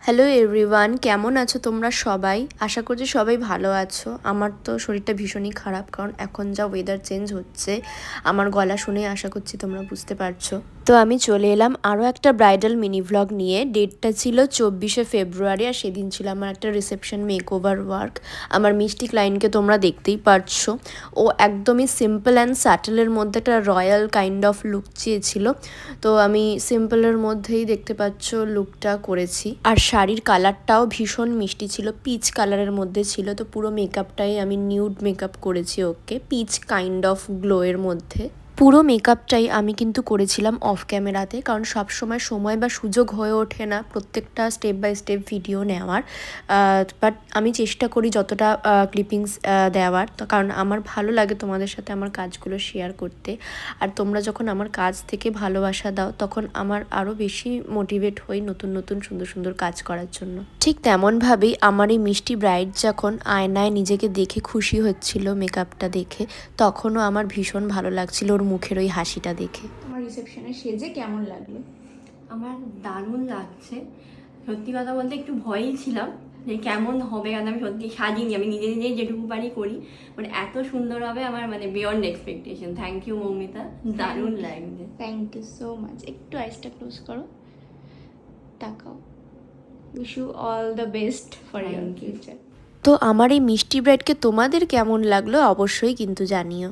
Hello everyone, কেমন আছো তোমরা সবাই? আশা করছি সবাই ভালো আছো। আমার তো শরীরটা ভীষণই খারাপ, কারণ এখন যা ওয়েদার চেঞ্জ হচ্ছে আমার গলা শুনে আশা করছি তোমরা বুঝতে পারছো। তো আমি চলে এলাম আরও একটা ব্রাইডাল মিনি ভ্লগ নিয়ে। ডেটটা ছিল 24শে ফেব্রুয়ারি, আর সেদিন ছিল আমার একটা রিসেপশন মেকওভার ওয়ার্ক। আমার মিষ্টি ক্লায়েন্টকে তোমরা দেখতেই পারছো, ও একদমই সিম্পল অ্যান্ড স্যাটেলের মধ্যে একটা রয়্যাল কাইন্ড অফ লুক চেয়েছিল। তো আমি সিম্পলের মধ্যেই দেখতে পাচ্ছ লুকটা করেছি। আর শাড়ির কালারটাও ভীষণ মিষ্টি ছিল, পিচ কালারের মধ্যে ছিল। তো পুরো মেকআপটাই আমি নিউড মেকআপ করেছি ওকে, পিচ কাইন্ড অফ গ্লোয়ের মধ্যে। পুরো মেকআপটাই আমি কিন্তু করেছিলাম অফ ক্যামেরাতে, কারণ সবসময় সময় বা সুযোগ হয়ে ওঠে না প্রত্যেকটা স্টেপ বাই স্টেপ ভিডিও নেওয়ার। বাট আমি চেষ্টা করি যতটা ক্লিপিংস দেওয়ার, তো কারণ আমার ভালো লাগে তোমাদের সাথে আমার কাজগুলো শেয়ার করতে। আর তোমরা যখন আমার কাজ থেকে ভালোবাসা দাও, তখন আমার আরও বেশি মোটিভেট হই নতুন নতুন সুন্দর সুন্দর কাজ করার জন্য। ঠিক তেমনভাবেই আমার এই মিষ্টি ব্রাইড যখন আয়নায় নিজেকে দেখে খুশি হচ্ছিল মেকআপটা দেখে, তখনও আমার ভীষণ ভালো লাগছিল ওর মুখের ওই হাসিটা দেখে। তোমার রিসেপশনে সেজে কেমন লাগলো? আমার দারুণ লাগছে। সত্যি কথা বলতে একটু ভয়ই ছিলাম যে কেমন হবে, কারণ আমি সত্যি সাজিনি, আমি নিজে নিজেই যেটুকু পারি করি, মানে এত সুন্দর হবে আমার মানে beyond expectation. Thank you Moumita, দারুণ লাগছে। Thank you so much. একটু আইসটা ক্লোজ করো, তাকাও। Wish you all the best for your Thank you. Future. তো আমার এই মিষ্টি ব্রাইডকে তোমাদের কেমন লাগলো অবশ্যই কিন্তু জানিও।